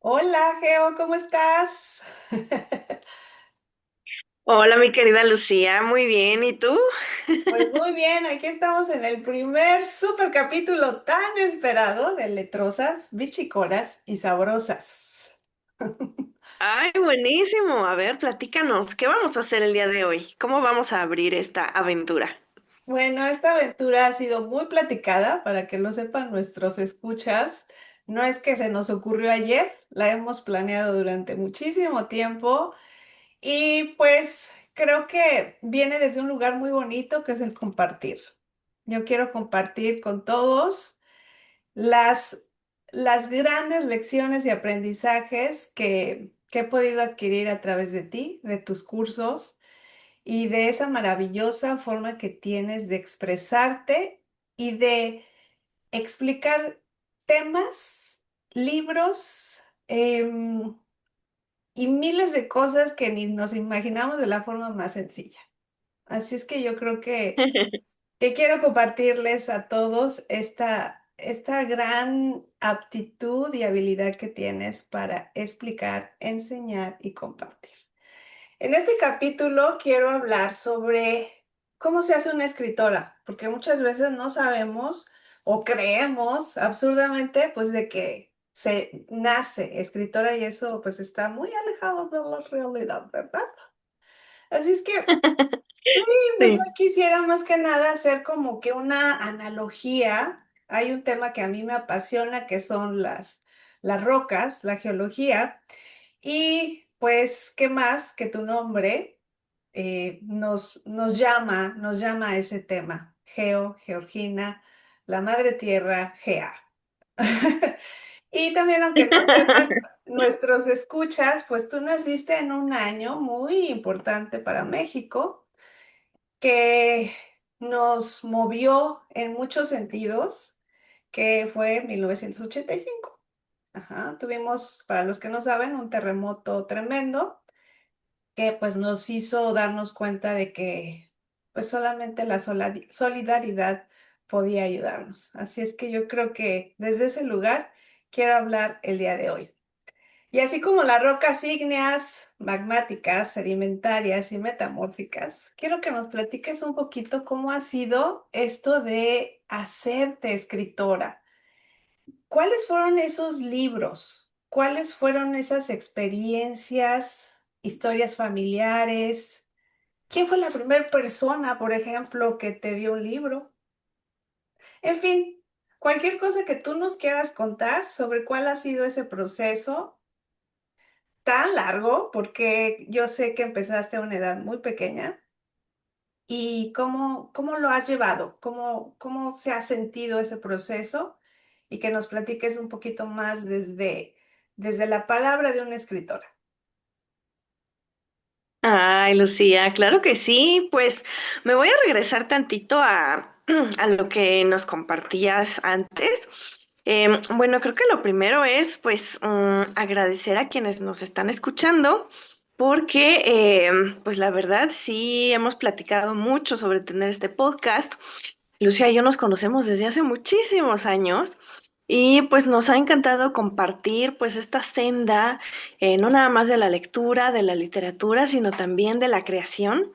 Hola, Geo, ¿cómo estás? Hola, mi querida Lucía, muy bien, ¿y tú? Pues muy bien, aquí estamos en el primer super capítulo tan esperado de Letrosas, Bichicoras y Sabrosas. Ay, buenísimo. A ver, platícanos, ¿qué vamos a hacer el día de hoy? ¿Cómo vamos a abrir esta aventura? Bueno, esta aventura ha sido muy platicada, para que lo sepan nuestros escuchas. No es que se nos ocurrió ayer, la hemos planeado durante muchísimo tiempo y pues creo que viene desde un lugar muy bonito que es el compartir. Yo quiero compartir con todos las, las grandes lecciones y aprendizajes que he podido adquirir a través de ti, de tus cursos y de esa maravillosa forma que tienes de expresarte y de explicar temas, libros y miles de cosas que ni nos imaginamos de la forma más sencilla. Así es que yo creo que quiero compartirles a todos esta gran aptitud y habilidad que tienes para explicar, enseñar y compartir. En este capítulo quiero hablar sobre cómo se hace una escritora, porque muchas veces no sabemos o creemos absurdamente pues de que se nace escritora y eso pues está muy alejado de la realidad, ¿verdad? Así es que sí, pues Sí. hoy quisiera más que nada hacer como que una analogía. Hay un tema que a mí me apasiona, que son las rocas, la geología, y pues, ¿qué más que tu nombre nos llama a ese tema? Georgina, la madre tierra, Gea. Y también, aunque no sepan nuestros escuchas, pues tú naciste en un año muy importante para México que nos movió en muchos sentidos, que fue 1985. Ajá, tuvimos, para los que no saben, un terremoto tremendo que pues nos hizo darnos cuenta de que pues solamente la solidaridad podía ayudarnos. Así es que yo creo que desde ese lugar quiero hablar el día de hoy. Y así como las rocas ígneas, magmáticas, sedimentarias y metamórficas, quiero que nos platiques un poquito cómo ha sido esto de hacerte escritora. ¿Cuáles fueron esos libros? ¿Cuáles fueron esas experiencias, historias familiares? ¿Quién fue la primera persona, por ejemplo, que te dio un libro? En fin, cualquier cosa que tú nos quieras contar sobre cuál ha sido ese proceso tan largo, porque yo sé que empezaste a una edad muy pequeña, y cómo lo has llevado, cómo se ha sentido ese proceso, y que nos platiques un poquito más desde la palabra de una escritora. Ay, Lucía, claro que sí. Pues me voy a regresar tantito a lo que nos compartías antes. Bueno, creo que lo primero es, pues, agradecer a quienes nos están escuchando, porque, pues, la verdad, sí hemos platicado mucho sobre tener este podcast. Lucía y yo nos conocemos desde hace muchísimos años. Y pues nos ha encantado compartir pues esta senda, no nada más de la lectura, de la literatura, sino también de la creación.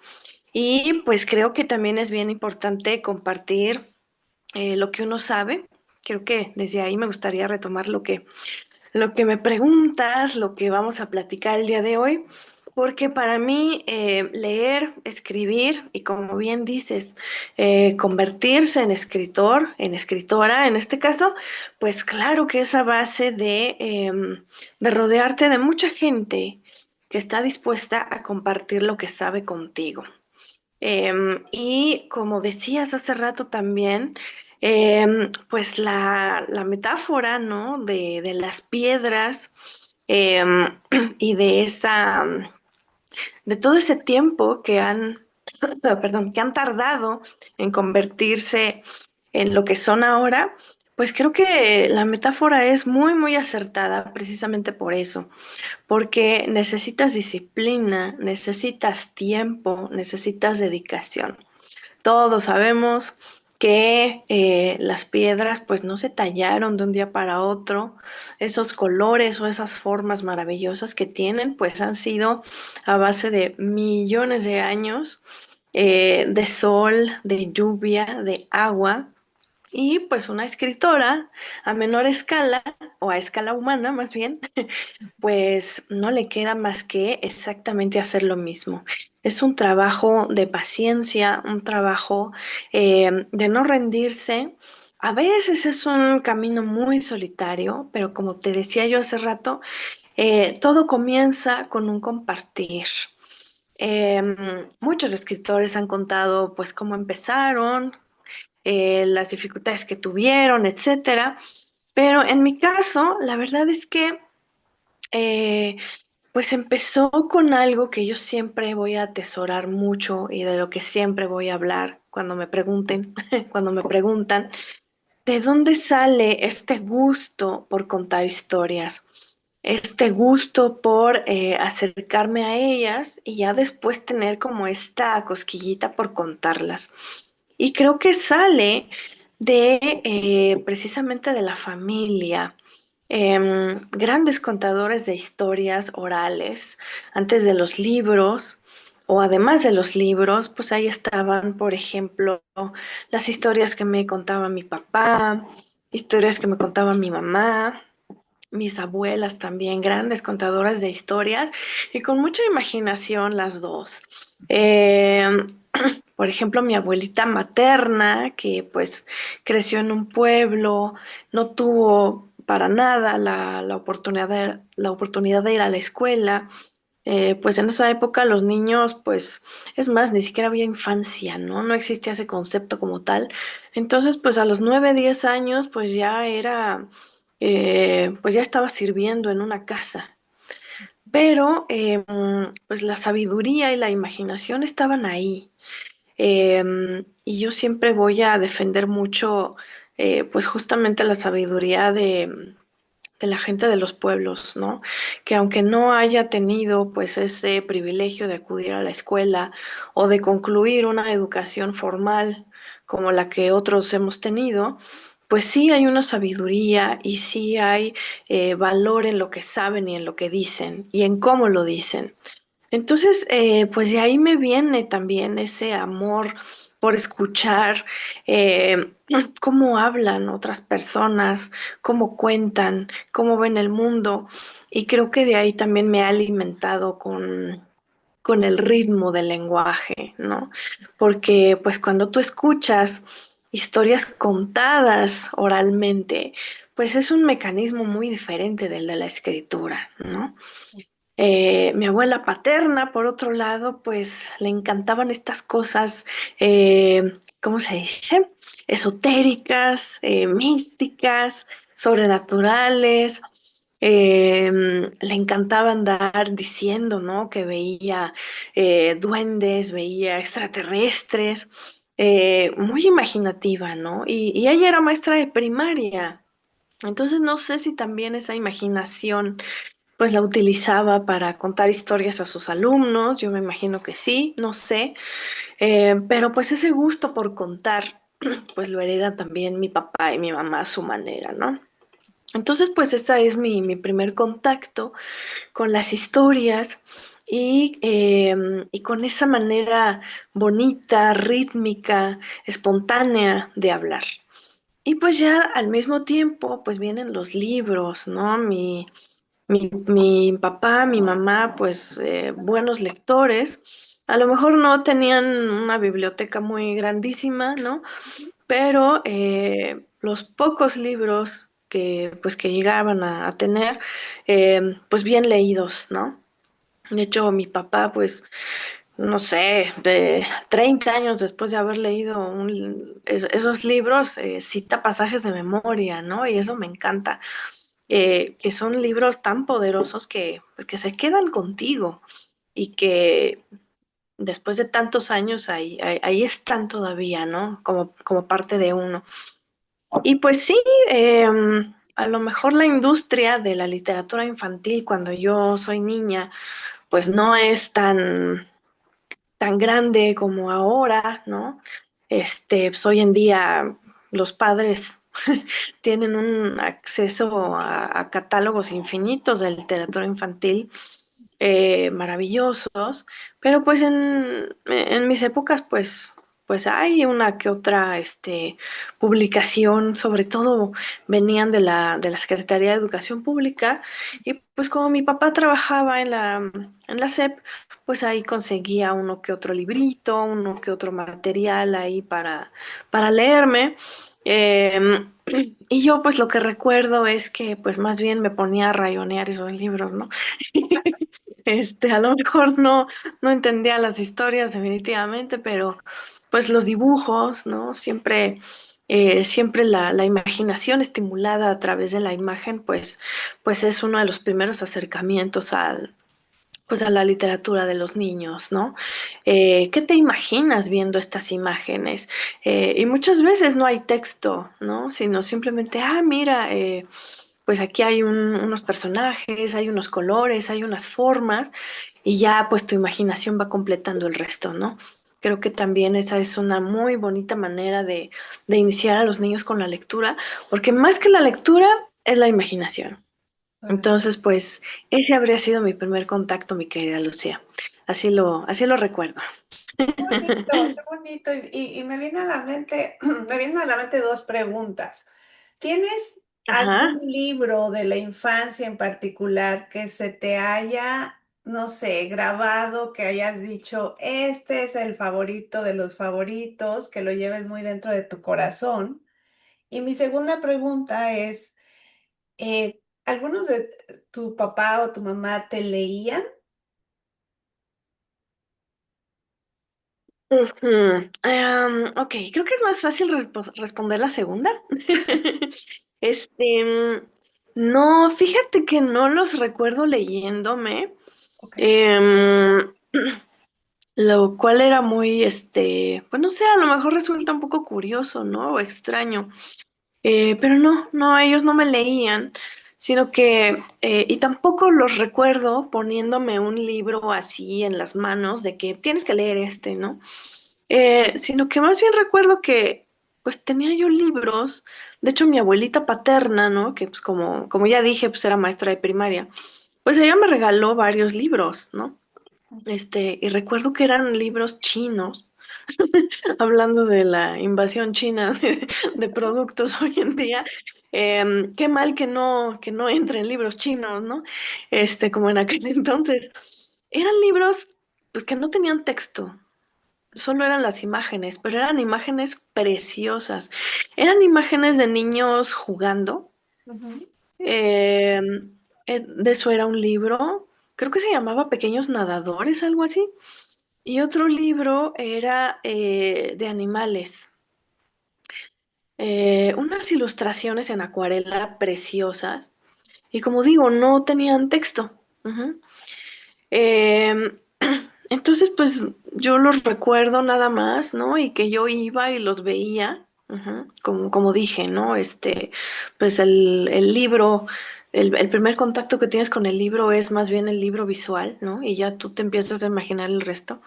Y pues creo que también es bien importante compartir lo que uno sabe. Creo que desde ahí me gustaría retomar lo que me preguntas, lo que vamos a platicar el día de hoy, porque para mí leer, escribir y como bien dices, convertirse en escritor, en escritora, en este caso, pues claro que es a base de rodearte de mucha gente que está dispuesta a compartir lo que sabe contigo. Y como decías hace rato también, pues la metáfora, ¿no? De las piedras y de de todo ese tiempo que perdón, que han tardado en convertirse en lo que son ahora, pues creo que la metáfora es muy, muy acertada precisamente por eso, porque necesitas disciplina, necesitas tiempo, necesitas dedicación. Todos sabemos que las piedras pues no se tallaron de un día para otro. Esos colores o esas formas maravillosas que tienen pues han sido a base de millones de años de sol, de lluvia, de agua. Y pues una escritora a menor escala, o a escala humana más bien, pues no le queda más que exactamente hacer lo mismo. Es un trabajo de paciencia, un trabajo de no rendirse. A veces es un camino muy solitario, pero como te decía yo hace rato, todo comienza con un compartir. Muchos escritores han contado pues cómo empezaron, las dificultades que tuvieron, etcétera. Pero en mi caso, la verdad es que eh, pues empezó con algo que yo siempre voy a atesorar mucho y de lo que siempre voy a hablar cuando me pregunten, cuando me preguntan, ¿de dónde sale este gusto por contar historias? Este gusto por acercarme a ellas y ya después tener como esta cosquillita por contarlas. Y creo que sale de precisamente de la familia. Grandes contadores de historias orales, antes de los libros, o además de los libros, pues ahí estaban, por ejemplo, las historias que me contaba mi papá, historias que me contaba mi mamá, mis abuelas también, grandes contadoras de historias y con mucha imaginación las dos. Por ejemplo, mi abuelita materna, que pues creció en un pueblo, no tuvo para nada la oportunidad de ir a la escuela. Pues en esa época los niños, pues, es más, ni siquiera había infancia, ¿no? No existía ese concepto como tal. Entonces, pues a los 9, 10 años, pues ya era, pues ya estaba sirviendo en una casa. Pero, pues la sabiduría y la imaginación estaban ahí. Y yo siempre voy a defender mucho, pues justamente la sabiduría de la gente de los pueblos, ¿no? Que aunque no haya tenido pues ese privilegio de acudir a la escuela o de concluir una educación formal como la que otros hemos tenido, pues sí hay una sabiduría y sí hay valor en lo que saben y en lo que dicen y en cómo lo dicen. Entonces, pues de ahí me viene también ese amor por escuchar eh, cómo hablan otras personas, cómo cuentan, cómo ven el mundo. Y creo que de ahí también me ha alimentado con el ritmo del lenguaje, ¿no? Porque pues cuando tú escuchas historias contadas oralmente, pues es un mecanismo muy diferente del de la escritura, ¿no? Mi abuela paterna, por otro lado, pues le encantaban estas cosas, ¿cómo se dice? Esotéricas, místicas, sobrenaturales. Le encantaba andar diciendo, ¿no? Que veía duendes, veía extraterrestres, muy imaginativa, ¿no? Y ella era maestra de primaria. Entonces no sé si también esa imaginación pues la utilizaba para contar historias a sus alumnos, yo me imagino que sí, no sé, pero pues ese gusto por contar, pues lo hereda también mi papá y mi mamá a su manera, ¿no? Entonces, pues ese es mi primer contacto con las historias y con esa manera bonita, rítmica, espontánea de hablar. Y pues ya al mismo tiempo, pues vienen los libros, ¿no? Mi papá, mi mamá, pues buenos lectores. A lo mejor no tenían una biblioteca muy grandísima, ¿no? Pero los pocos libros que, pues, que llegaban a tener, pues bien leídos, ¿no? De hecho, mi papá, pues, no sé, de 30 años después de haber leído esos libros, cita pasajes de memoria, ¿no? Y eso me encanta, que son libros tan poderosos que, pues, que se quedan contigo y que después de tantos años ahí están todavía, ¿no? Como parte de uno. Y pues sí, eh, a lo mejor la industria de la literatura infantil cuando yo soy niña, pues no es tan grande como ahora, ¿no? pues hoy en día los padres tienen un acceso a catálogos infinitos de literatura infantil maravillosos, pero pues en mis épocas pues hay una que otra publicación, sobre todo venían de la Secretaría de Educación Pública y pues como mi papá trabajaba en la SEP, pues ahí conseguía uno que otro librito, uno que otro material ahí para leerme. Eh, y yo pues lo que recuerdo es que pues más bien me ponía a rayonear esos libros, ¿no? A lo mejor no entendía las historias definitivamente, pero pues los dibujos, ¿no? Siempre la imaginación estimulada a través de la imagen, pues es uno de los primeros acercamientos pues a la literatura de los niños, ¿no? ¿Qué te imaginas viendo estas imágenes? Y muchas veces no hay texto, ¿no? Sino simplemente, mira, pues aquí hay unos personajes, hay unos colores, hay unas formas, y ya pues tu imaginación va completando el resto, ¿no? Creo que también esa es una muy bonita manera de iniciar a los niños con la lectura, porque más que la lectura es la imaginación. Claro. Entonces, pues, ese habría sido mi primer contacto, mi querida Lucía. Así lo recuerdo. Qué bonito. Y me viene a la mente, me vienen a la mente dos preguntas. ¿Tienes algún Ajá. libro de la infancia en particular que se te haya, no sé, grabado, que hayas dicho, este es el favorito de los favoritos, que lo lleves muy dentro de tu corazón? Y mi segunda pregunta es, ¿algunos de tu papá o tu mamá te leían? Ujú. Ok, creo que es más fácil responder la segunda. Este, mm, no, fíjate que no los recuerdo leyéndome, Ok. em, lo cual era muy, pues no sé, a lo mejor resulta un poco curioso, ¿no? O extraño. Pero no, ellos no me leían, sino que, y tampoco los recuerdo poniéndome un libro así en las manos de que tienes que leer ¿no? Sino que más bien recuerdo que, pues tenía yo libros, de hecho mi abuelita paterna, ¿no? Que pues como ya dije, pues era maestra de primaria, pues ella me regaló varios libros, ¿no? Y recuerdo que eran libros chinos hablando de la invasión china de productos hoy en día, qué mal que no entren libros chinos, ¿no? Como en aquel entonces. Eran libros, pues, que no tenían texto, solo eran las imágenes, pero eran imágenes preciosas. Eran imágenes de niños jugando. Ujú. eh, de eso era un libro, creo que se llamaba Pequeños Nadadores, algo así. Y otro libro era de animales, unas ilustraciones en acuarela preciosas. Y como digo, no tenían texto. Ujú. Eh, entonces, pues yo los recuerdo nada más, ¿no? Y que yo iba y los veía, ujú, como dije, ¿no? Pues el libro, el primer contacto que tienes con el libro es más bien el libro visual, ¿no? Y ya tú te empiezas a imaginar el resto.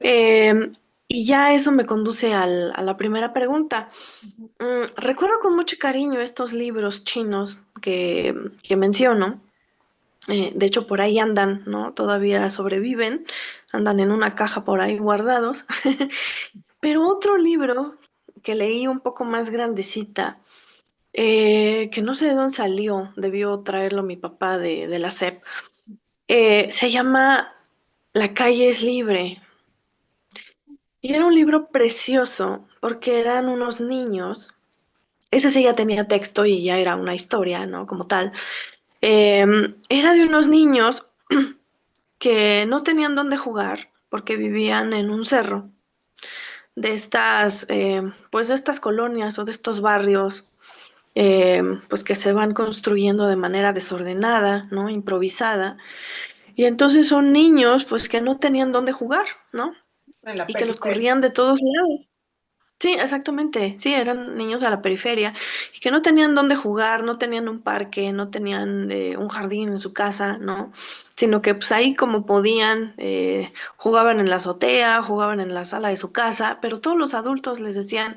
Eh, y ya eso me conduce a la primera pregunta. Ujú. Recuerdo con mucho cariño estos libros chinos que menciono. De hecho, por ahí andan, ¿no? Todavía sobreviven, andan en una caja por ahí guardados. Pero otro libro que leí un poco más grandecita, que no sé de dónde salió, debió traerlo mi papá de la SEP, se llama La calle es libre. Y era un libro precioso porque eran unos niños. Ese sí ya tenía texto y ya era una historia, ¿no? Como tal. Era de unos niños que no tenían dónde jugar porque vivían en un cerro pues de estas colonias o de estos barrios, pues que se van construyendo de manera desordenada, ¿no? Improvisada. Y entonces son niños, pues que no tenían dónde jugar, ¿no? En la Y que los periferia. corrían de todos lados. Sí, exactamente. Sí, eran niños de la periferia y que no tenían dónde jugar, no tenían un parque, no tenían un jardín en su casa, ¿no? Sino que pues ahí como podían, jugaban en la azotea, jugaban en la sala de su casa, pero todos los adultos les decían,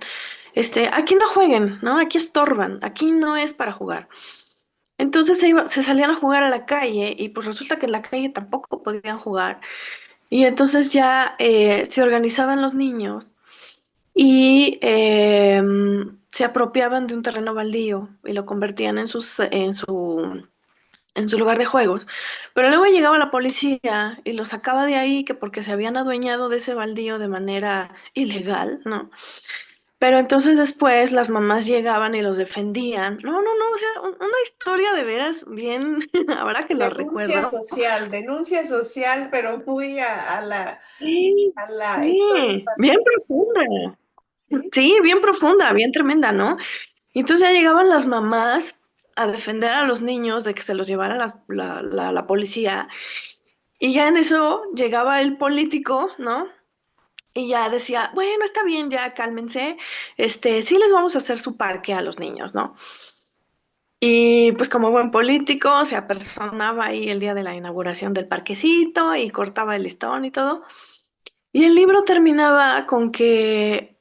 aquí no jueguen, ¿no? Aquí estorban, aquí no es para jugar. Entonces se salían a jugar a la calle y pues resulta que en la calle tampoco podían jugar. Y entonces ya se organizaban los niños y se apropiaban de un terreno baldío y lo convertían en su lugar de juegos. Pero luego llegaba la policía y los sacaba de ahí que porque se habían adueñado de ese baldío de manera ilegal, ¿no? Pero entonces después las mamás llegaban y los defendían. No, no, no, o sea, una historia de veras bien, ahora que lo recuerdo. Denuncia social, pero muy Sí, a la historia sí, bien infantil, profunda. ¿sí? Sí, bien profunda, bien tremenda, ¿no? Y entonces ya llegaban las mamás a defender a los niños de que se los llevara la policía. Y ya en eso llegaba el político, ¿no? Y ya decía, bueno, está bien, ya cálmense. Sí les vamos a hacer su parque a los niños, ¿no? Y pues como buen político se apersonaba ahí el día de la inauguración del parquecito y cortaba el listón y todo. Y el libro terminaba con que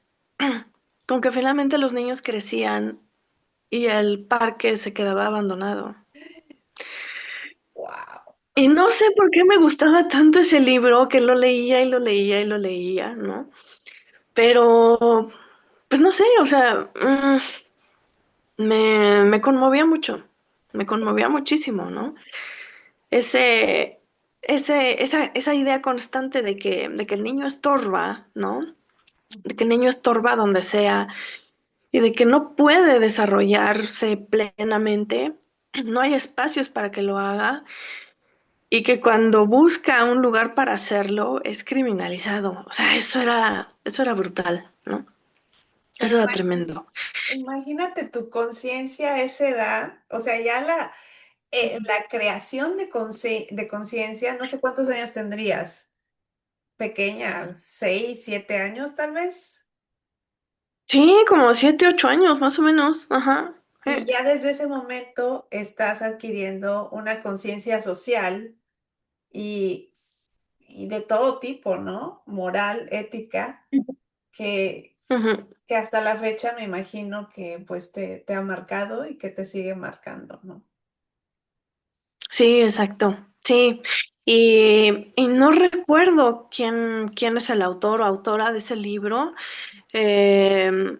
finalmente los niños crecían y el parque se quedaba abandonado. Wow. Y no sé por qué me gustaba tanto ese libro, que lo leía y lo leía y lo leía, ¿no? Pero, pues no sé, o sea, me conmovía mucho, me conmovía muchísimo, ¿no? Ese, esa idea constante de que el niño estorba, ¿no? De que el niño estorba donde sea y de que no puede desarrollarse plenamente, no hay espacios para que lo haga y que cuando busca un lugar para hacerlo es criminalizado. O sea, eso era brutal, ¿no? Pero Eso era tremendo. imagínate tu conciencia a esa edad, o sea, ya la creación de conciencia, no sé cuántos años tendrías, pequeña, 6, 7 años tal vez, Sí, como 7, 8 años, más o menos. Ajá. y ya desde ese momento estás adquiriendo una conciencia social y, y de todo tipo, ¿no? Moral, ética, que, Ujú. que hasta la fecha me imagino que pues te ha marcado y que te sigue marcando, ¿no? Sí, exacto. Sí. Y no recuerdo quién es el autor o autora de ese libro. Eh,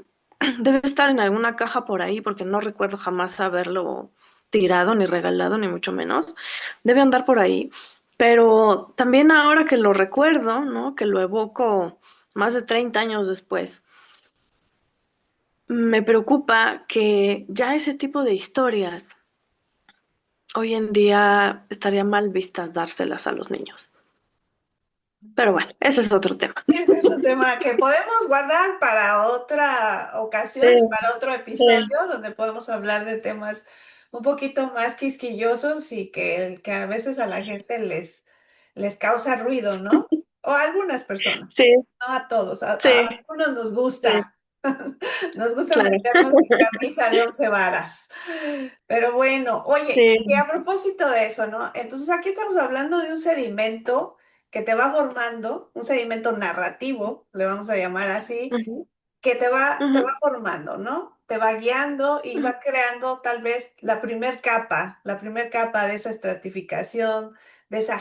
Debe estar en alguna caja por ahí porque no recuerdo jamás haberlo tirado ni regalado, ni mucho menos. Debe andar por ahí. Pero también ahora que lo recuerdo, ¿no? Que lo evoco más de 30 años después, me preocupa que ya ese tipo de historias hoy en día estaría mal vistas dárselas a los niños. Pero bueno, ese es otro tema. Ese es un tema que podemos guardar para otra Sí, ocasión y para otro sí. episodio donde podemos hablar de temas un poquito más quisquillosos y que a veces a la gente les causa ruido, ¿no? O a algunas personas, Sí, no a todos, a sí, algunos nos sí, gusta, nos gusta claro. meternos en camisa de 11 varas. Pero bueno, oye, y Sí. a propósito de eso, ¿no? Entonces aquí estamos hablando de un sedimento que te va formando, un sedimento narrativo, le vamos a llamar así, Ujú, que te va ujú, formando, ¿no? Te va guiando y ujú, va creando tal vez la primer capa de esa estratificación, de esa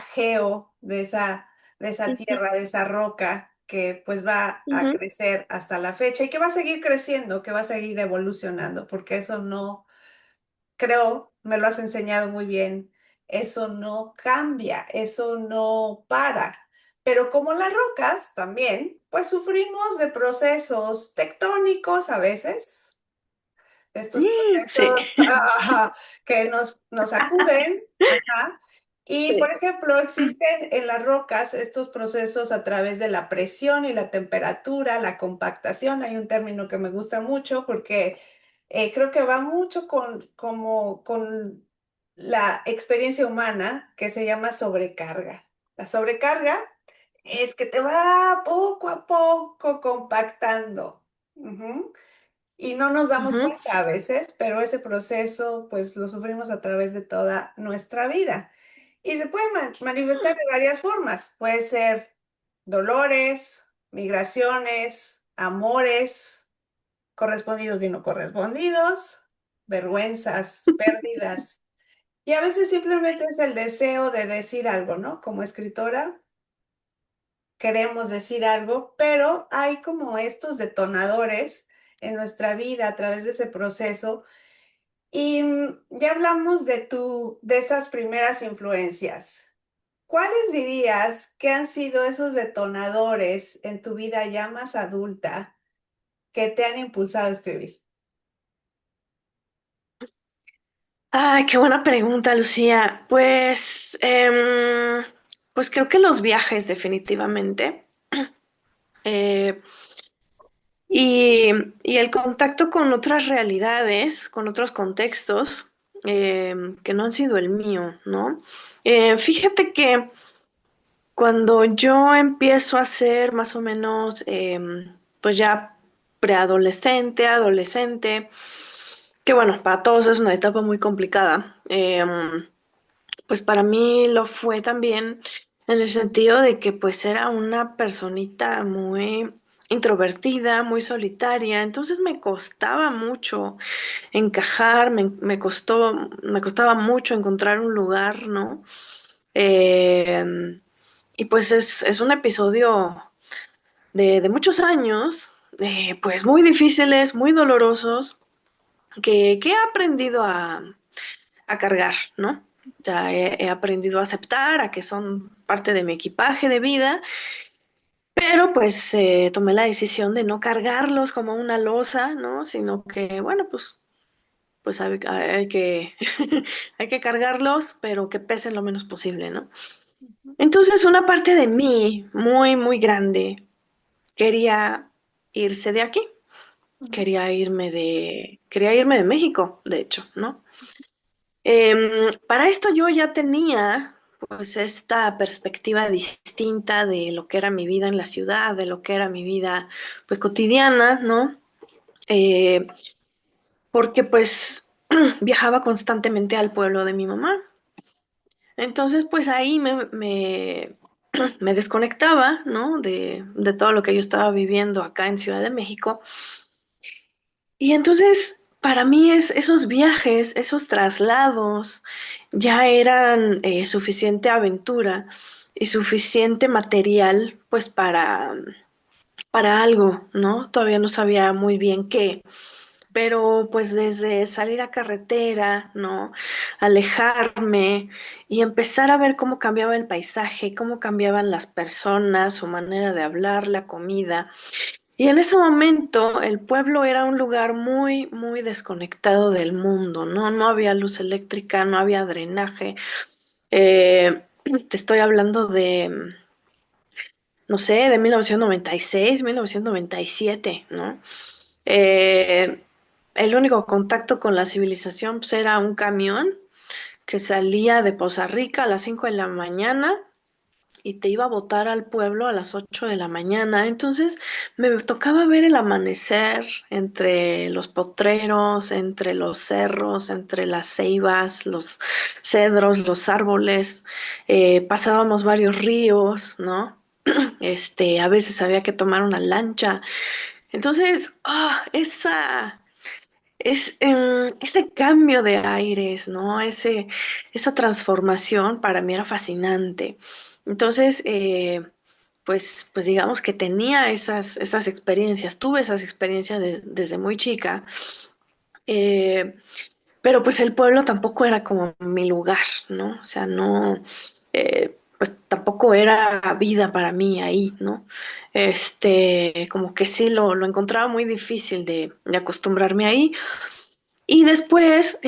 de esa ujú, tierra, de esa roca que pues va a ujú. crecer hasta la fecha y que va a seguir creciendo, que va a seguir evolucionando, porque eso no creo, me lo has enseñado muy bien, eso no cambia, eso no para. Pero como las rocas también, pues sufrimos de procesos tectónicos a veces, estos Sí, procesos que nos sacuden. Ajá. Y, por sí. ejemplo, existen en las rocas estos procesos a través de la presión y la temperatura, la compactación. Hay un término que me gusta mucho porque creo que va mucho con la experiencia humana que se llama sobrecarga. La sobrecarga es que te va poco a poco compactando. Ujú. Y no nos damos Ujú. cuenta a veces, pero ese proceso pues lo sufrimos a través de toda nuestra vida. Y se puede manifestar de varias formas. Puede ser dolores, migraciones, amores, correspondidos y no correspondidos, vergüenzas, pérdidas. Y a veces simplemente es el deseo de decir algo, ¿no? Como escritora queremos decir algo, pero hay como estos detonadores en nuestra vida a través de ese proceso. Y ya hablamos de esas primeras influencias. ¿Cuáles dirías que han sido esos detonadores en tu vida ya más adulta que te han impulsado a escribir? Ay, qué buena pregunta, Lucía. Pues creo que los viajes, definitivamente. Eh, y, y el contacto con otras realidades, con otros contextos, que no han sido el mío, ¿no? Fíjate que cuando yo empiezo a ser más o menos, pues ya preadolescente, adolescente, que bueno, para todos es una etapa muy complicada. Pues para mí lo fue también en el sentido de que pues era una personita muy introvertida, muy solitaria, entonces me costaba mucho encajar, me costaba mucho encontrar un lugar, ¿no? Eh, y pues es un episodio de muchos años, pues muy difíciles, muy dolorosos, que he aprendido a cargar, ¿no? Ya he aprendido a aceptar, a que son parte de mi equipaje de vida, pero pues tomé la decisión de no cargarlos como una losa, ¿no? Sino que, bueno, pues hay que, hay que cargarlos, pero que pesen lo menos posible, ¿no? Ujú, Entonces una parte de mí, muy, muy grande, quería irse de aquí, ujú, quería irme de México, de hecho, ¿no? Para esto yo ya tenía pues esta perspectiva distinta de lo que era mi vida en la ciudad, de lo que era mi vida pues cotidiana, ¿no? Eh, Porque pues viajaba constantemente al pueblo de mi mamá. Entonces pues ahí me desconectaba, ¿no? De todo lo que yo estaba viviendo acá en Ciudad de México. Y entonces, para mí esos viajes, esos traslados, ya eran suficiente aventura y suficiente material, pues para algo, ¿no? Todavía no sabía muy bien qué, pero pues desde salir a carretera, ¿no? Alejarme y empezar a ver cómo cambiaba el paisaje, cómo cambiaban las personas, su manera de hablar, la comida. Y en ese momento el pueblo era un lugar muy, muy desconectado del mundo, ¿no? No había luz eléctrica, no había drenaje. Eh, Te estoy hablando de, no sé, de 1996, 1997, ¿no? Eh, el único contacto con la civilización pues, era un camión que salía de Poza Rica a las 5 de la mañana y te iba a botar al pueblo a las 8 de la mañana. Entonces me tocaba ver el amanecer entre los potreros, entre los cerros, entre las ceibas, los cedros, los árboles. Pasábamos varios ríos, ¿no? A veces había que tomar una lancha. Entonces, ese cambio de aires, ¿no? Esa transformación para mí era fascinante. Entonces, pues digamos que tenía esas experiencias, tuve esas experiencias desde muy chica, eh, pero pues el pueblo tampoco era como mi lugar, ¿no? O sea, no, pues tampoco era vida para mí ahí, ¿no? Como que sí lo encontraba muy difícil de acostumbrarme ahí. Y después,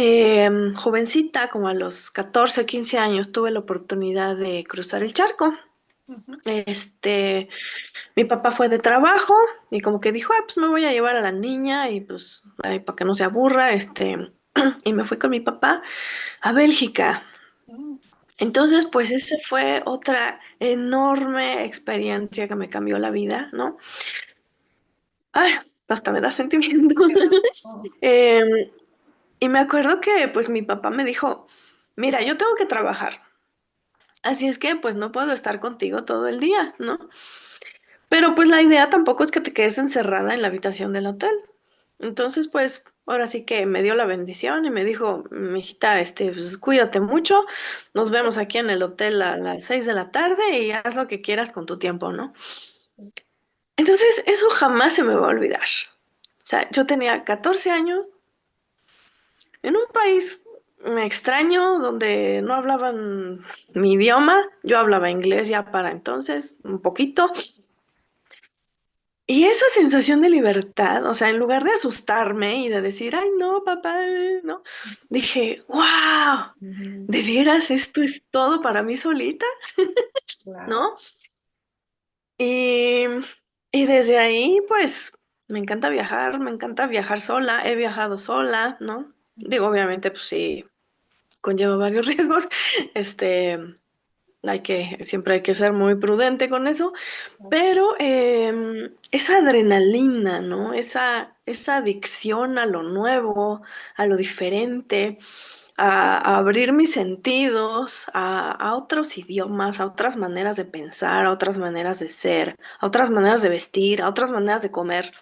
jovencita, como a los 14 o 15 años, tuve la oportunidad de cruzar el charco. ujú, Este, Mi papá fue de trabajo y como que dijo, pues me voy a llevar a la niña y pues para que no se aburra, y me fui con mi papá a Bélgica. ujú. Entonces, pues esa fue otra enorme experiencia que me cambió la vida, ¿no? Ay, hasta me da sentimiento. Oh, Em, y me acuerdo que pues mi papá me dijo, mira, yo tengo que trabajar, así es que pues no puedo estar contigo todo el día, ¿no? Pero pues la idea tampoco es que te quedes encerrada en la habitación del hotel. Entonces, pues, ahora sí que me dio la bendición y me dijo, mijita, pues, cuídate mucho, nos vemos aquí en el hotel a las 6 de la tarde y haz lo que quieras con tu tiempo, ¿no? Entonces, eso jamás se me va a olvidar. O sea, yo tenía 14 años en un país extraño donde no hablaban mi idioma, yo hablaba inglés ya para entonces, un poquito, y esa sensación de libertad, o sea, en lugar de asustarme y de decir, ay, no, papá, no, dije, wow, ujú, ¿de veras esto es todo para mí solita? claro. ¿No? Y, y desde ahí, pues, me encanta viajar sola, he viajado sola, ¿no? Digo, obviamente, pues sí, conlleva varios riesgos, este, siempre hay que ser muy prudente con eso, pero esa adrenalina, ¿no? Esa adicción a lo nuevo, a lo diferente, a abrir mis sentidos a otros idiomas, a otras maneras de pensar, a otras maneras de ser, a otras maneras de vestir, a otras maneras de comer,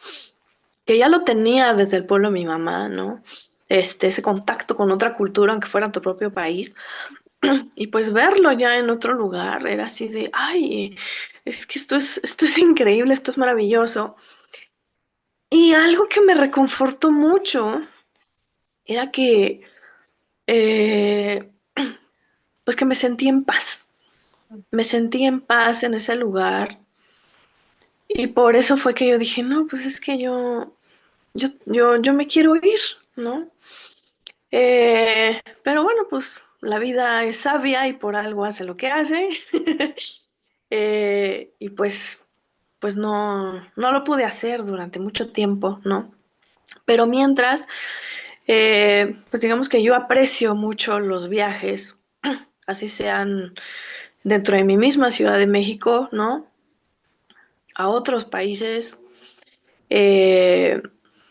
que ya lo tenía desde el pueblo de mi mamá, ¿no? Ese contacto con otra cultura, aunque fuera tu propio país, y pues verlo ya en otro lugar era así de, ay, es que esto es increíble, esto es maravilloso. Y algo que me reconfortó mucho era que, eh, pues que me sentí en paz. Me sentí en paz en ese lugar. Y por eso fue que yo dije, no, pues es que yo me quiero ir, ¿no? Pero bueno, pues la vida es sabia y por algo hace lo que hace. Y pues no lo pude hacer durante mucho tiempo, ¿no? Pero mientras, pues digamos que yo aprecio mucho los viajes, así sean dentro de mi misma Ciudad de México, ¿no? A otros países eh,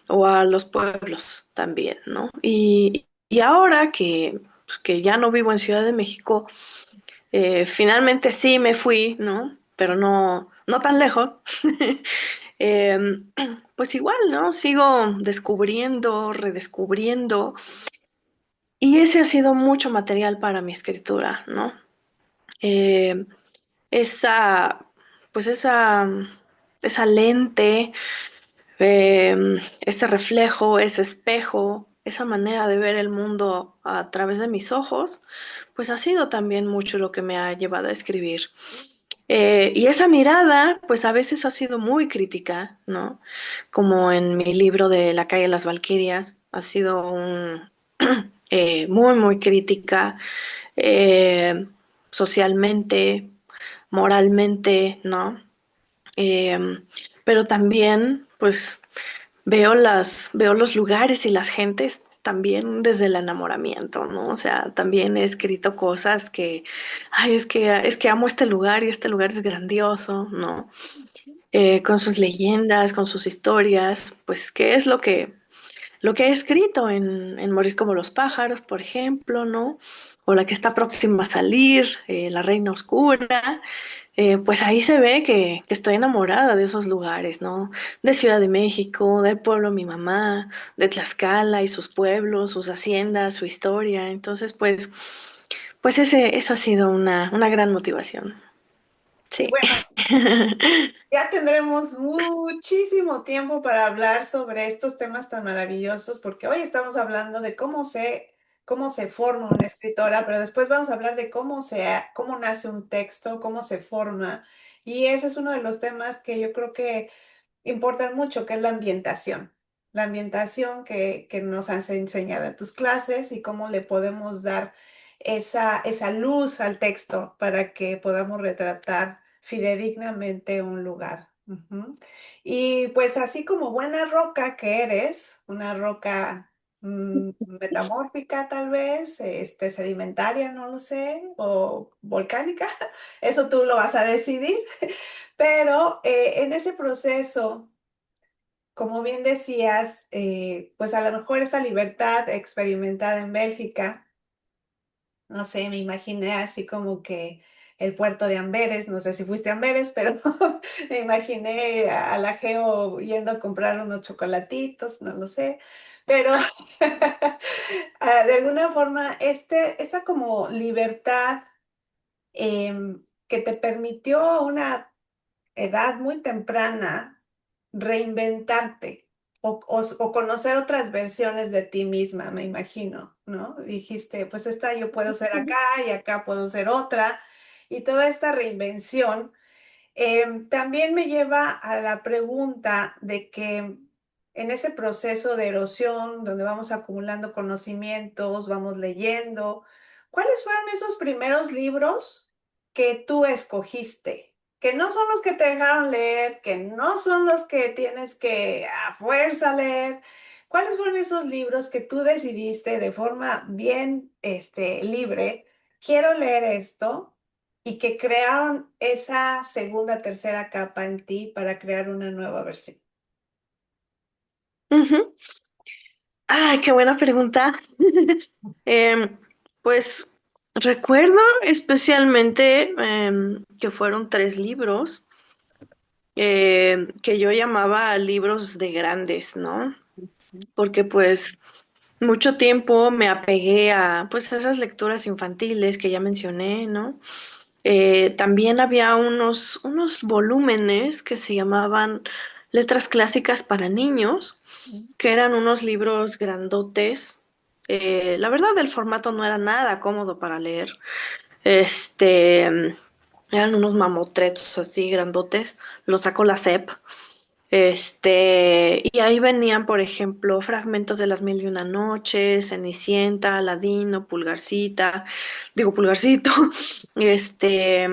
o a los pueblos también, ¿no? Y ahora que ya no vivo en Ciudad de México, finalmente sí me fui, ¿no? Pero no tan lejos. Eh, pues igual, ¿no? Sigo descubriendo, redescubriendo, y ese ha sido mucho material para mi escritura, ¿no? Eh, esa, pues esa lente, ese reflejo, ese espejo, esa manera de ver el mundo a través de mis ojos, pues ha sido también mucho lo que me ha llevado a escribir. Y esa mirada, pues a veces ha sido muy crítica, ¿no? Como en mi libro de La calle de las Valquirias, ha sido muy, muy crítica eh, socialmente, moralmente, ¿no? Eh, pero también, pues, veo los lugares y las gentes también desde el enamoramiento, ¿no? O sea, también he escrito cosas que, ay, es que amo este lugar y este lugar es grandioso, ¿no? Con sus leyendas, con sus historias, pues, ¿qué es lo que he escrito en Morir como los pájaros, por ejemplo, ¿no? O la que está próxima a salir, La Reina Oscura, pues ahí se ve que estoy enamorada de esos lugares, ¿no? De Ciudad de México, del pueblo de mi mamá, de Tlaxcala y sus pueblos, sus haciendas, su historia. Entonces, pues esa ha sido una gran motivación. Y Sí. bueno, ya tendremos muchísimo tiempo para hablar sobre estos temas tan maravillosos, porque hoy estamos hablando de cómo se forma una escritora, pero después vamos a hablar de cómo nace un texto, cómo se forma. Y ese es uno de los temas que yo creo que importan mucho, que es la ambientación. La ambientación que nos has enseñado en tus clases y cómo le podemos dar esa luz al texto para que podamos retratar fidedignamente un lugar. Ujú. Y pues así como buena roca que eres, una roca metamórfica tal vez, sedimentaria, no lo sé, o volcánica, eso tú lo vas a decidir. Pero en ese proceso, como bien decías, pues a lo mejor esa libertad experimentada en Bélgica, no sé, me imaginé así como que el puerto de Amberes, no sé si fuiste a Amberes, pero me imaginé a la Geo yendo a comprar unos chocolatitos, no lo sé, pero de alguna forma, esta como libertad que te permitió a una edad muy temprana reinventarte o conocer otras versiones de ti misma, me imagino, ¿no? Dijiste, pues esta yo puedo ser acá y acá puedo ser otra, y toda esta reinvención también me lleva a la pregunta de que en ese proceso de erosión, donde vamos acumulando conocimientos, vamos leyendo, ¿cuáles fueron esos primeros libros que tú escogiste? Que no son los que te dejaron leer, que no son los que tienes que a fuerza leer. ¿Cuáles fueron esos libros que tú decidiste de forma bien, libre? Quiero leer esto y que crearon esa segunda, tercera capa en ti para crear una nueva versión. Ujú. Ay, qué buena pregunta. Em, pues recuerdo especialmente que fueron tres libros que yo llamaba libros de grandes, ¿no? Porque pues mucho tiempo me apegué a pues esas lecturas infantiles que ya mencioné, ¿no? También había unos volúmenes que se llamaban Letras Clásicas para Niños, que eran unos libros grandotes. La verdad, el formato no era nada cómodo para leer. Este, eran unos mamotretos así grandotes. Los sacó la SEP. Y ahí venían, por ejemplo, fragmentos de Las Mil y Una Noches, Cenicienta, Aladino, Pulgarcita, digo Pulgarcito, este,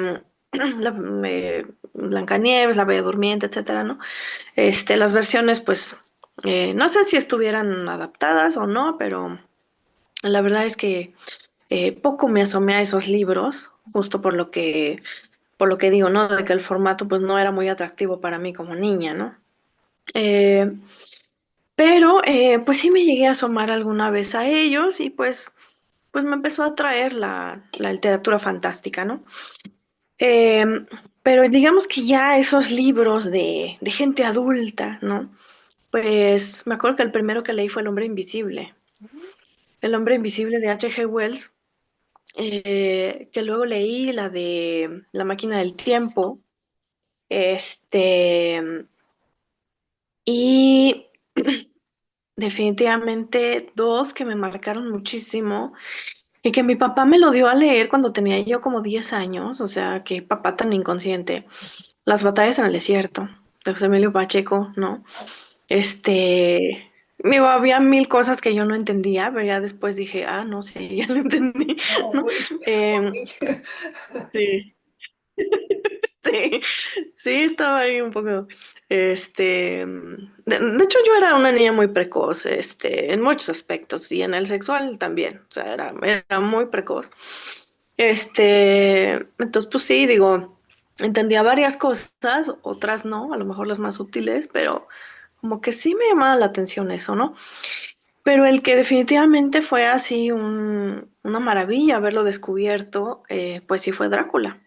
Blancanieves, La Bella Durmiente, etcétera, ¿no? Las versiones, pues, no sé si estuvieran adaptadas o no, pero la verdad es que poco me asomé a esos libros, justo por lo que digo, ¿no? De que el formato, pues, no era muy atractivo para mí como niña, ¿no? Eh, pero pues sí me llegué a asomar alguna vez a ellos y pues me empezó a atraer la literatura fantástica, ¿no? Eh, pero digamos que ya esos libros de gente adulta, ¿no? Pues me acuerdo que el primero que leí fue El hombre invisible. El hombre invisible de H. G. Wells, que luego leí la de La máquina del tiempo, este, y definitivamente dos que me marcaron muchísimo y que mi papá me lo dio a leer cuando tenía yo como 10 años, o sea, qué papá tan inconsciente. Las batallas en el desierto, de José Emilio Pacheco, ¿no? Digo, había mil cosas que yo no entendía, pero ya después dije, ah, no, sí, ya lo entendí, ¿no? Uy, Em, uy. sí, sí, sí, estaba ahí un poco, de hecho yo era una niña muy precoz, en muchos aspectos y en el sexual también, o sea, era muy precoz. Entonces, pues sí, digo, entendía varias cosas, otras no, a lo mejor las más útiles, pero como que sí me llamaba la atención eso, ¿no? Pero el que definitivamente fue así una maravilla haberlo descubierto, pues sí fue Drácula.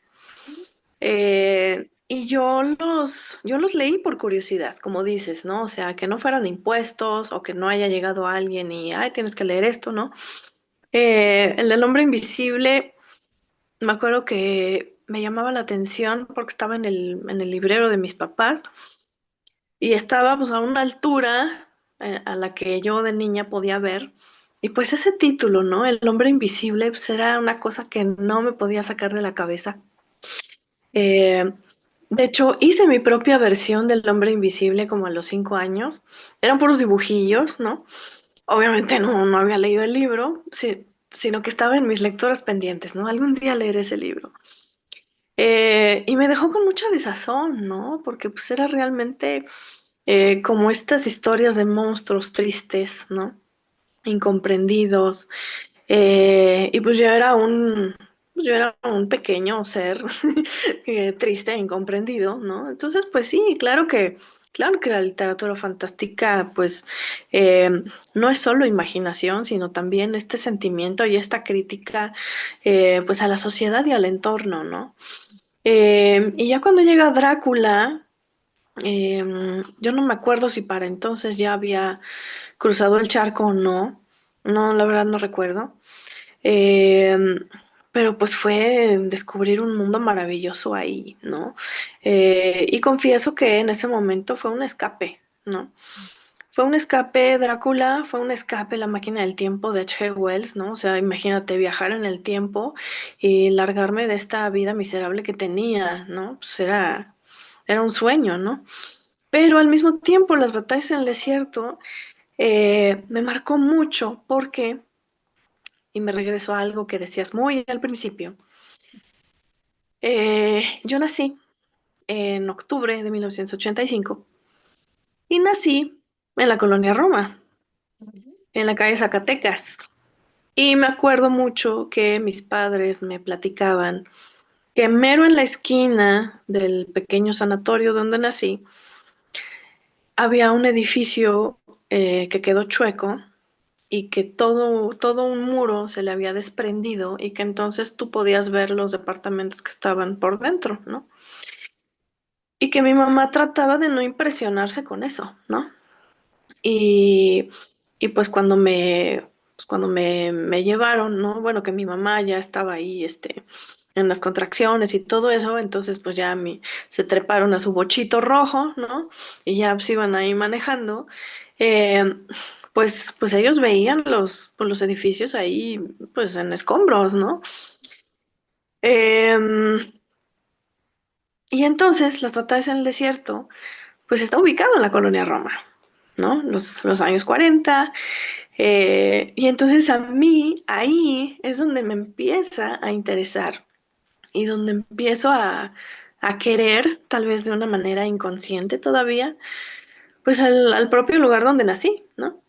Y yo los leí por curiosidad, como dices, ¿no? O sea, que no fueran impuestos o que no haya llegado alguien y, ay, tienes que leer esto, ¿no? El del hombre invisible, me acuerdo que me llamaba la atención porque estaba en el librero de mis papás y estaba pues a una altura a la que yo de niña podía ver. Y pues ese título, ¿no? El hombre invisible, pues era una cosa que no me podía sacar de la cabeza. Eh, de hecho, hice mi propia versión del hombre invisible como a los 5 años. Eran puros dibujillos, ¿no? Obviamente no había leído el libro, sí, sino que estaba en mis lecturas pendientes, ¿no? Algún día leeré ese libro. Y me dejó con mucha desazón, ¿no? Porque pues era realmente como estas historias de monstruos tristes, ¿no? Incomprendidos. Y pues yo era un pequeño ser triste e incomprendido, ¿no? Entonces, pues sí, claro que Claro que la literatura fantástica, pues, eh, no es solo imaginación, sino también este sentimiento y esta crítica, pues, a la sociedad y al entorno, ¿no? Y ya cuando llega Drácula, yo no me acuerdo si para entonces ya había cruzado el charco o no. No, la verdad no recuerdo. Eh, pero pues fue descubrir un mundo maravilloso ahí, ¿no? Y confieso que en ese momento fue un escape, ¿no? Fue un escape Drácula, fue un escape La máquina del tiempo de H. G. Wells, ¿no? O sea, imagínate viajar en el tiempo y largarme de esta vida miserable que tenía, ¿no? Pues era un sueño, ¿no? Pero al mismo tiempo las batallas en el desierto me marcó mucho porque, y me regreso a algo que decías muy al principio, yo nací en octubre de 1985 y nací en la colonia Roma, Ujú. en la calle Zacatecas. Y me acuerdo mucho que mis padres me platicaban que mero en la esquina del pequeño sanatorio donde nací había un edificio que quedó chueco y que todo un muro se le había desprendido y que entonces tú podías ver los departamentos que estaban por dentro, ¿no? Y que mi mamá trataba de no impresionarse con eso, ¿no? Y, y pues cuando me llevaron, ¿no? Bueno, que mi mamá ya estaba ahí, en las contracciones y todo eso, entonces pues ya se treparon a su bochito rojo, ¿no? Y ya se iban ahí manejando. eh, pues ellos veían pues, los edificios ahí, pues en escombros, ¿no? Em, y entonces las batallas en el desierto, pues está ubicado en la colonia Roma, ¿no? Los años 40. Y entonces a mí ahí es donde me empieza a interesar y donde empiezo a querer, tal vez de una manera inconsciente todavía, pues al propio lugar donde nací, ¿no?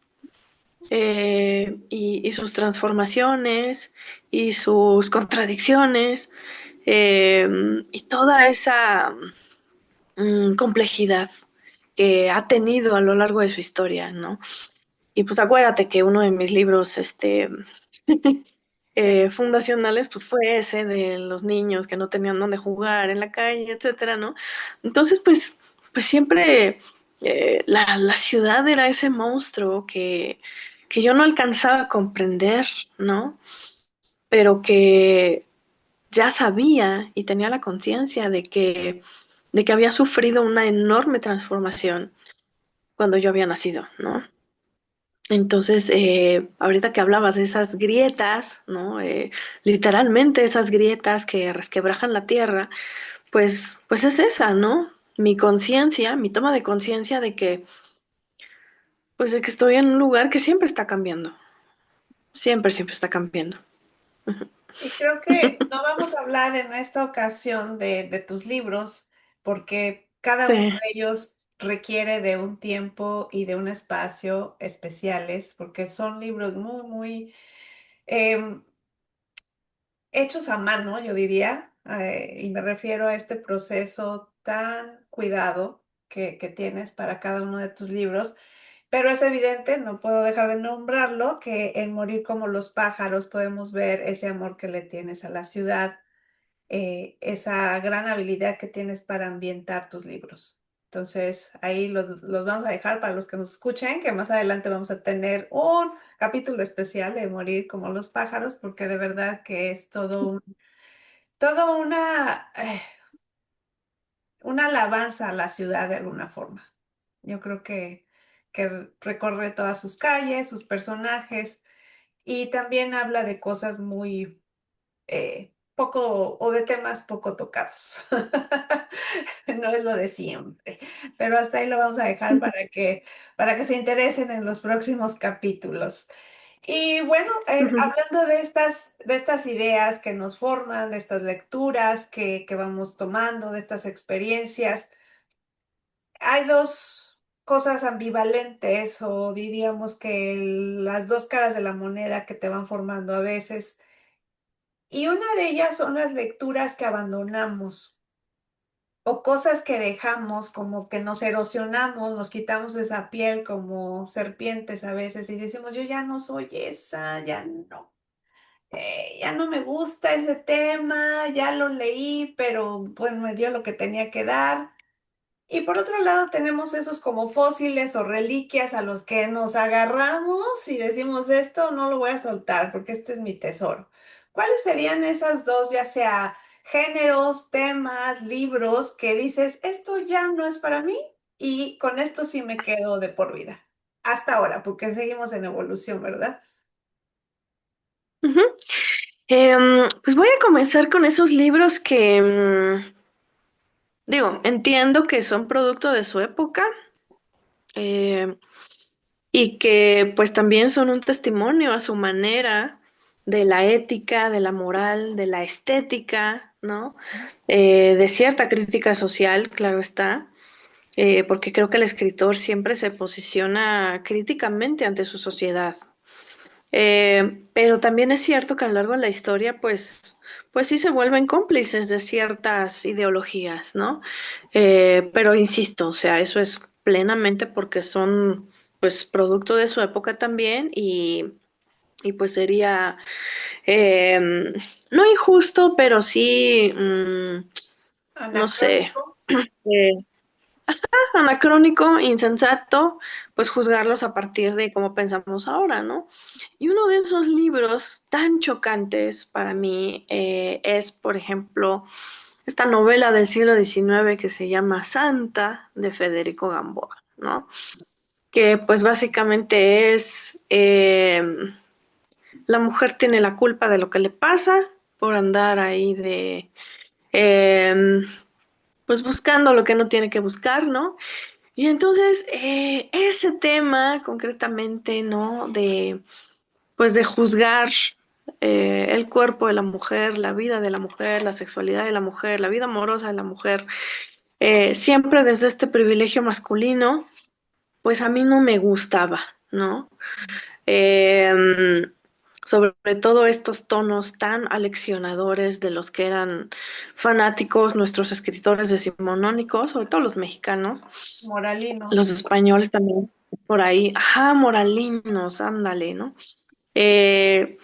Y sus transformaciones y sus contradicciones eh, y toda esa complejidad que ha tenido a lo largo de su historia, ¿no? Y pues acuérdate que uno de mis libros, fundacionales, pues fue ese de los niños que no tenían dónde jugar en la calle, etcétera, ¿no? Entonces, pues siempre la ciudad era ese monstruo que yo no alcanzaba a comprender, ¿no? Pero que ya sabía y tenía la conciencia de que había sufrido una enorme transformación cuando yo había nacido, ¿no? Entonces, ahorita que hablabas de esas grietas, ¿no? Literalmente esas grietas que resquebrajan la tierra, pues es esa, ¿no? Mi conciencia, mi toma de conciencia pues de que estoy en un lugar que siempre está cambiando, siempre está cambiando. Ujú. Y creo que no vamos a hablar en esta ocasión de tus libros, porque cada uno Sí. de ellos requiere de un tiempo y de un espacio especiales, porque son libros muy, muy em, hechos a mano, yo diría, y me refiero a este proceso tan cuidado que tienes para cada uno de tus libros. Pero es evidente, no puedo dejar de nombrarlo, que en Morir como los pájaros podemos ver ese amor que le tienes a la ciudad, esa gran habilidad que tienes para ambientar tus libros. Entonces, ahí los vamos a dejar para los que nos escuchen, que más adelante vamos a tener un capítulo especial de Morir como los pájaros, porque de verdad que es todo una alabanza a la ciudad de alguna forma. Yo creo que recorre todas sus calles, sus personajes, y también habla de cosas muy poco o de temas poco tocados. No es lo de siempre, pero hasta ahí lo vamos a dejar para que se interesen en los próximos capítulos. Y bueno, Ujú. hablando de estas ideas que nos forman, de estas lecturas que vamos tomando, de estas experiencias, hay dos cosas ambivalentes o diríamos que las dos caras de la moneda que te van formando a veces. Y una de ellas son las lecturas que abandonamos. o cosas que dejamos, como que nos erosionamos, nos quitamos esa piel como serpientes a veces y decimos, yo ya no soy esa, ya no me gusta ese tema, ya lo leí, pero pues me dio lo que tenía que dar. Y por otro lado tenemos esos como fósiles o reliquias a los que nos agarramos y decimos, esto no lo voy a soltar porque este es mi tesoro. ¿Cuáles serían esas dos, ya sea géneros, temas, libros, que dices, esto ya no es para mí y con esto sí me quedo de por vida? Hasta ahora, porque seguimos en evolución, ¿verdad? Ujú. Pues voy a comenzar con esos libros que, digo, entiendo que son producto de su época, eh, y que pues también son un testimonio a su manera de la ética, de la moral, de la estética, ¿no? De cierta crítica social, claro está, porque creo que el escritor siempre se posiciona críticamente ante su sociedad. Pero también es cierto que a lo largo de la historia, pues sí se vuelven cómplices de ciertas ideologías, ¿no? Pero insisto, o sea, eso es plenamente porque son, pues, producto de su época también y pues sería, eh, no injusto, pero sí, no sé, Anacrónico. eh, anacrónico, insensato, pues juzgarlos a partir de cómo pensamos ahora, ¿no? Y uno de esos libros tan chocantes para mí es, por ejemplo, esta novela del siglo XIX que se llama Santa de Federico Gamboa, ¿no? Que pues básicamente es la mujer tiene la culpa de lo que le pasa por andar ahí de eh, pues buscando lo que no tiene que buscar, ¿no? Y entonces ese tema concretamente, ¿no? De pues de juzgar el cuerpo de la mujer, la vida de la mujer, la sexualidad de la mujer, la vida amorosa de la mujer, siempre desde este privilegio masculino, pues a mí no me gustaba, ¿no? Eh, Sobre todo estos tonos tan aleccionadores de los que eran fanáticos nuestros escritores decimonónicos, sobre todo los mexicanos, los Moralinos. españoles también por ahí, ajá, moralinos, ándale, ¿no? Eh,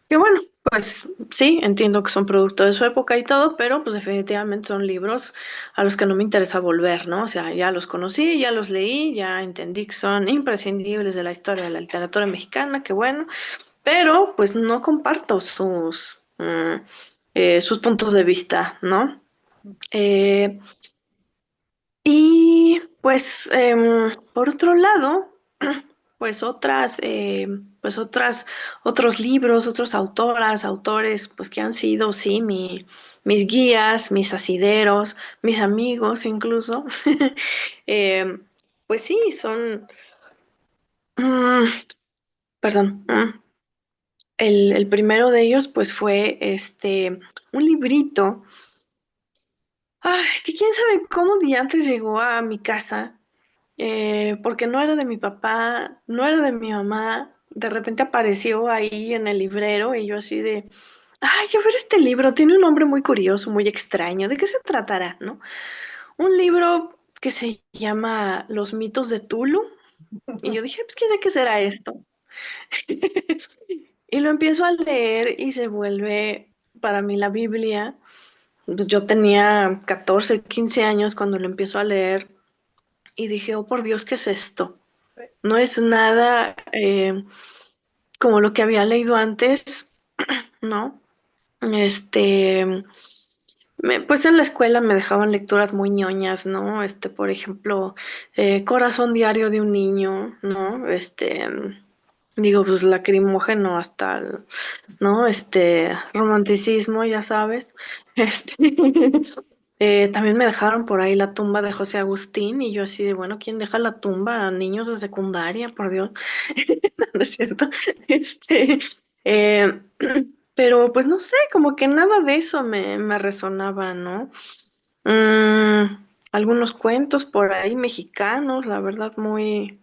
que bueno, pues sí, entiendo que son producto de su época y todo, pero pues definitivamente son libros a los que no me interesa volver, ¿no? O sea, ya los conocí, ya los leí, ya entendí que son imprescindibles de la historia de la literatura mexicana, que bueno, pero pues no comparto sus puntos de vista, ¿no? Eh, y pues por otro lado, pues otros libros, otros autoras, autores, pues que han sido, sí, mis guías, mis asideros, mis amigos incluso, eh, pues sí, son, mm, perdón, el primero de ellos pues fue un librito, ay, que quién sabe cómo diantres llegó a mi casa, porque no era de mi papá, no era de mi mamá, de repente apareció ahí en el librero y yo así de, ay, a ver este libro, tiene un nombre muy curioso, muy extraño, ¿de qué se tratará, no? Un libro que se llama Los mitos de Tulu y yo dije, pues quién sabe qué será esto. Y lo empiezo a leer y se vuelve para mí la Biblia. Pues yo tenía 14, 15 años cuando lo empiezo a leer y dije, oh por Dios, ¿qué es esto? No es nada como lo que había leído antes, ¿no? Este, pues en la escuela me dejaban lecturas muy ñoñas, ¿no? Por ejemplo, Corazón diario de un niño, ¿no? Digo, pues lacrimógeno hasta, ¿no? Romanticismo, ya sabes. Este, también me dejaron por ahí la tumba de José Agustín y yo así de, bueno, ¿quién deja la tumba a niños de secundaria? Por Dios. ¿No es cierto? Este, eh, pero pues no sé, como que nada de eso me resonaba, ¿no? Algunos cuentos por ahí mexicanos, la verdad, muy,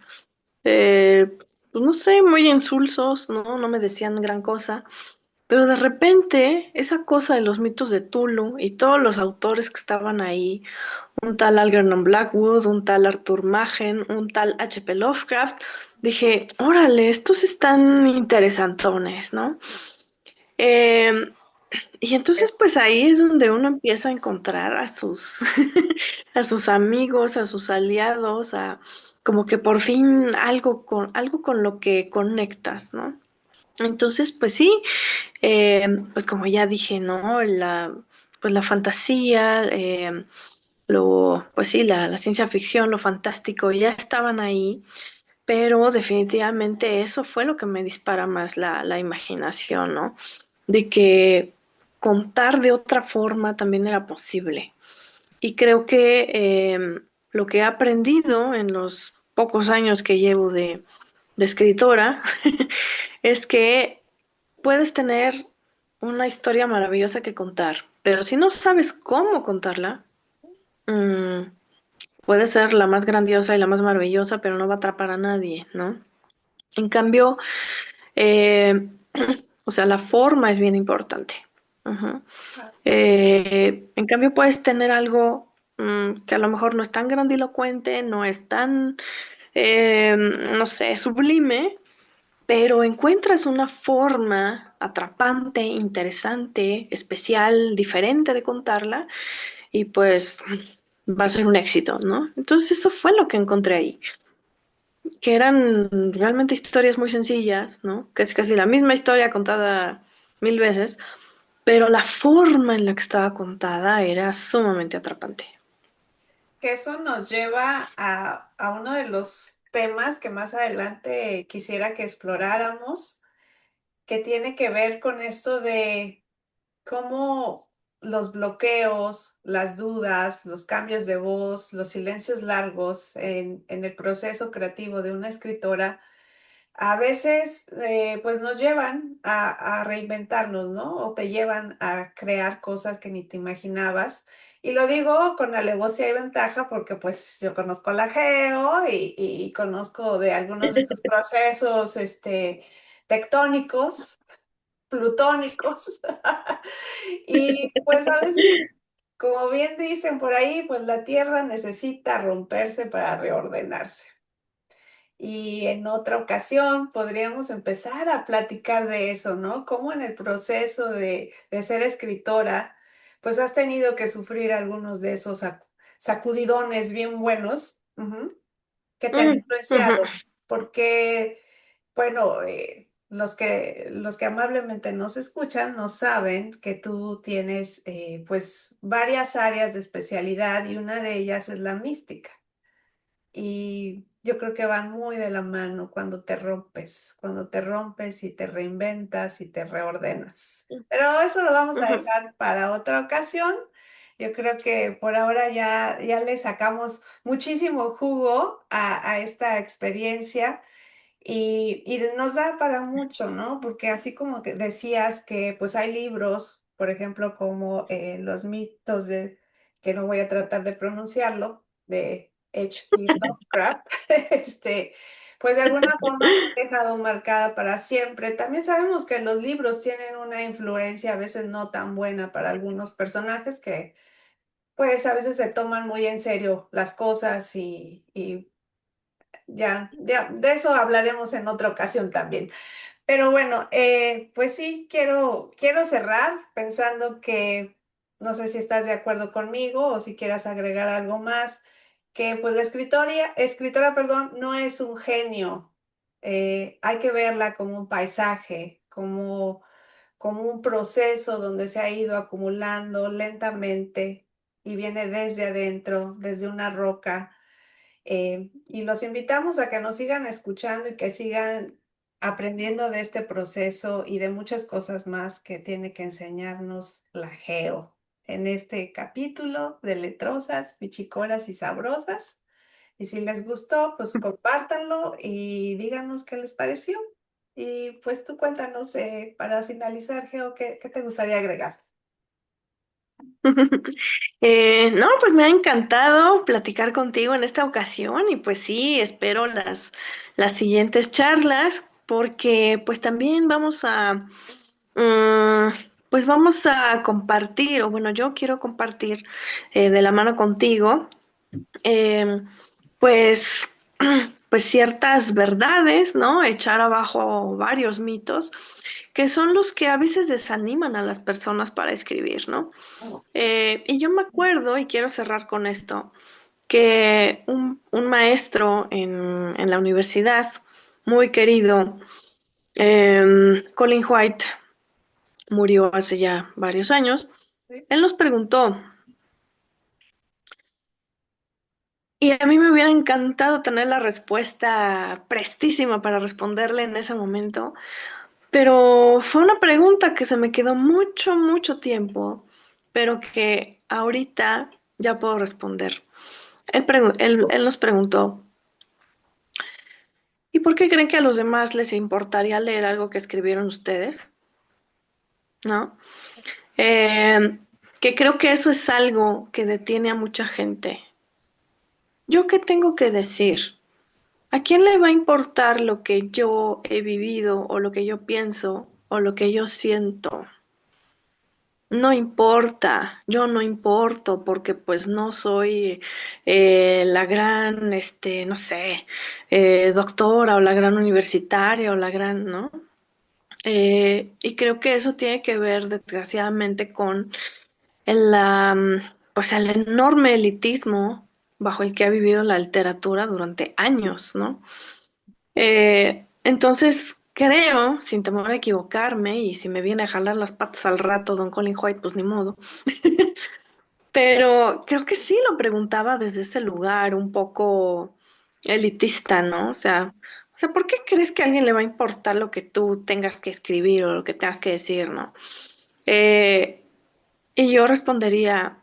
pues no sé, muy insulsos, ¿no? No me decían gran cosa. pero de repente esa cosa de los mitos de Tulu y todos los autores que estaban ahí, un tal Algernon Blackwood, un tal Arthur Machen, un tal H.P. Lovecraft, dije, órale, estos están interesantones, ¿no? Eh, y entonces pues ahí es donde uno empieza a encontrar a sus, a sus amigos, a sus aliados, a como que por fin algo con lo que conectas, ¿no? Entonces, pues sí, pues como ya dije, ¿no? Pues la fantasía, pues sí, la ciencia ficción, lo fantástico, ya estaban ahí, pero definitivamente eso fue lo que me dispara más la imaginación, ¿no? De que contar de otra forma también era posible. Y creo que lo que he aprendido en los pocos años que llevo de escritora es que puedes tener una historia maravillosa que contar, pero si no sabes cómo contarla, mm, puede ser la más grandiosa y la más maravillosa, pero no va a atrapar a nadie, ¿no? En cambio, eh, o sea, la forma es bien importante. Ujú. En cambio, puedes tener algo que a lo mejor no es tan grandilocuente, no es tan, no sé, sublime, pero encuentras una forma atrapante, interesante, especial, diferente de contarla y pues va a ser un éxito, ¿no? Entonces eso fue lo que encontré ahí, que eran realmente historias muy sencillas, ¿no? Que es casi la misma historia contada mil veces, pero la forma en la que estaba contada era sumamente atrapante. Que eso nos lleva a uno de los temas que más adelante quisiera que exploráramos, que tiene que ver con esto de cómo los bloqueos, las dudas, los cambios de voz, los silencios largos en el proceso creativo de una escritora a veces pues nos llevan a reinventarnos, ¿no? O te llevan a crear cosas que ni te imaginabas. Y lo digo con alevosía y ventaja porque pues yo conozco la Geo y conozco de algunos de sus procesos tectónicos, plutónicos. Y pues a veces, como bien dicen por ahí, pues la Tierra necesita romperse para reordenarse. Y en otra ocasión podríamos empezar a platicar de eso, ¿no? Cómo en el proceso de ser escritora, pues has tenido que sufrir algunos de esos sacudidones bien buenos, que te han Mm, ujú. influenciado, porque, bueno, los que amablemente nos escuchan no saben que tú tienes, pues, varias áreas de especialidad y una de ellas es la mística. Y yo creo que van muy de la mano cuando te rompes y te reinventas y te reordenas. Pero eso lo vamos a Ujú. dejar para otra ocasión. Yo creo que por ahora ya le sacamos muchísimo jugo a esta experiencia y nos da para mucho, ¿no? Porque así como que decías que pues hay libros, por ejemplo, como Los mitos que no voy a tratar de pronunciarlo, de H.P. Lovecraft, pues de alguna forma te ha dejado marcada para siempre. También sabemos que los libros tienen una influencia a veces no tan buena para algunos personajes que pues a veces se toman muy en serio las cosas y ya, de eso hablaremos en otra ocasión también. Pero bueno, pues sí, quiero cerrar pensando que, no sé si estás de acuerdo conmigo o si quieras agregar algo más, que pues la escritora, perdón, no es un genio. Hay que verla como un paisaje, como un proceso donde se ha ido acumulando lentamente y viene desde adentro, desde una roca y los invitamos a que nos sigan escuchando y que sigan aprendiendo de este proceso y de muchas cosas más que tiene que enseñarnos la Geo en este capítulo de Letrosas, Bichicoras y Sabrosas. Y si les gustó, pues compártanlo y díganos qué les pareció. Y pues tú cuéntanos, para finalizar, Geo, ¿qué te gustaría agregar? No, pues me ha encantado platicar contigo en esta ocasión y pues sí, espero las siguientes charlas porque pues también vamos a pues vamos a compartir, o bueno, yo quiero compartir de la mano contigo, em, pues, pues ciertas verdades, ¿no? Echar abajo varios mitos, que son los que a veces desaniman a las personas para escribir, ¿no? Y yo me acuerdo, y quiero cerrar con esto, que un maestro en la universidad, muy querido, Colin White, murió hace ya varios años. Sí. Él nos preguntó, y a mí me hubiera encantado tener la respuesta prestísima para responderle en ese momento, pero fue una pregunta que se me quedó mucho, mucho tiempo, pero que ahorita ya puedo responder. Él nos preguntó, ¿y por qué creen que a los demás les importaría leer algo que escribieron ustedes? ¿No? Eh, que creo que eso es algo que detiene a mucha gente. ¿Yo qué tengo que decir? ¿A quién le va a importar lo que yo he vivido o lo que yo pienso o lo que yo siento? No importa, yo no importo porque pues no soy la gran, no sé, doctora o la gran universitaria o la gran, ¿no? Y creo que eso tiene que ver desgraciadamente con pues el enorme elitismo bajo el que ha vivido la literatura durante años, ¿no? Entonces, creo, sin temor a equivocarme, y si me viene a jalar las patas al rato Don Colin White, pues ni modo, pero creo que sí lo preguntaba desde ese lugar un poco elitista, ¿no? O sea, ¿por qué crees que a alguien le va a importar lo que tú tengas que escribir o lo que tengas que decir, ¿no? Eh, y yo respondería,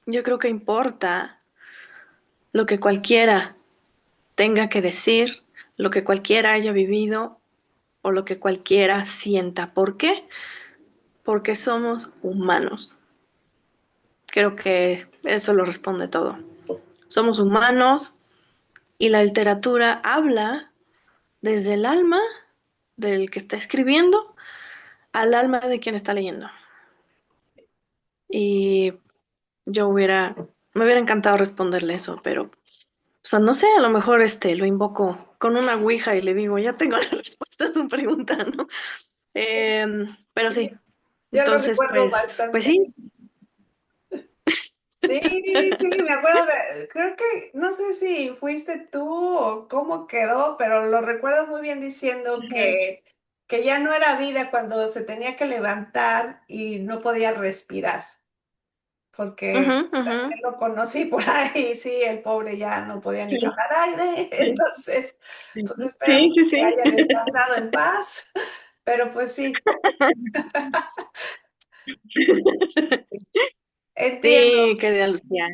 yo creo que importa lo que cualquiera tenga que decir, lo que cualquiera haya vivido o lo que cualquiera sienta. ¿Por qué? Porque somos humanos. Creo que eso lo responde todo. Somos humanos y la literatura habla desde el alma del que está escribiendo al alma de quien está leyendo. Y me hubiera encantado responderle eso, pero, o sea, no sé, a lo mejor lo invoco con una ouija y le digo, ya tengo la respuesta a tu pregunta, ¿no? Pero sí, Yo lo entonces, recuerdo pues bastante. sí. Sí, sí, me acuerdo creo que, no sé si fuiste tú o cómo quedó, pero lo recuerdo muy bien diciendo que ya no era vida cuando se tenía que levantar y no podía respirar, Ujú, porque ujú. también lo conocí por ahí, sí, el pobre ya no podía ni jalar aire, Sí, entonces, sí, pues sí, esperamos sí, que sí. haya descansado en paz, pero pues sí, entiendo. Sí, querida Lucía.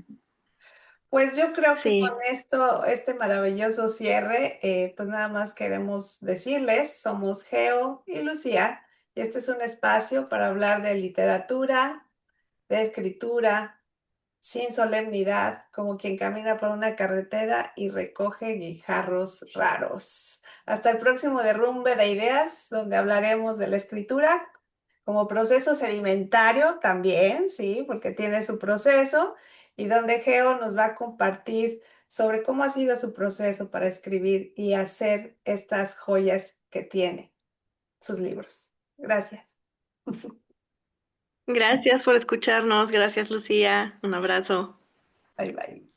Pues yo creo que con Sí, esto, este maravilloso cierre, pues nada más queremos decirles, somos Geo y Lucía, y este es un espacio para hablar de literatura, de escritura, sin solemnidad, como quien camina por una carretera y recoge guijarros raros. Hasta el próximo derrumbe de ideas, donde hablaremos de la escritura como proceso sedimentario también, sí, porque tiene su proceso, y donde Geo nos va a compartir sobre cómo ha sido su proceso para escribir y hacer estas joyas que tiene, sus libros. Gracias. gracias por escucharnos. Gracias, Lucía. Un abrazo. Bye bye.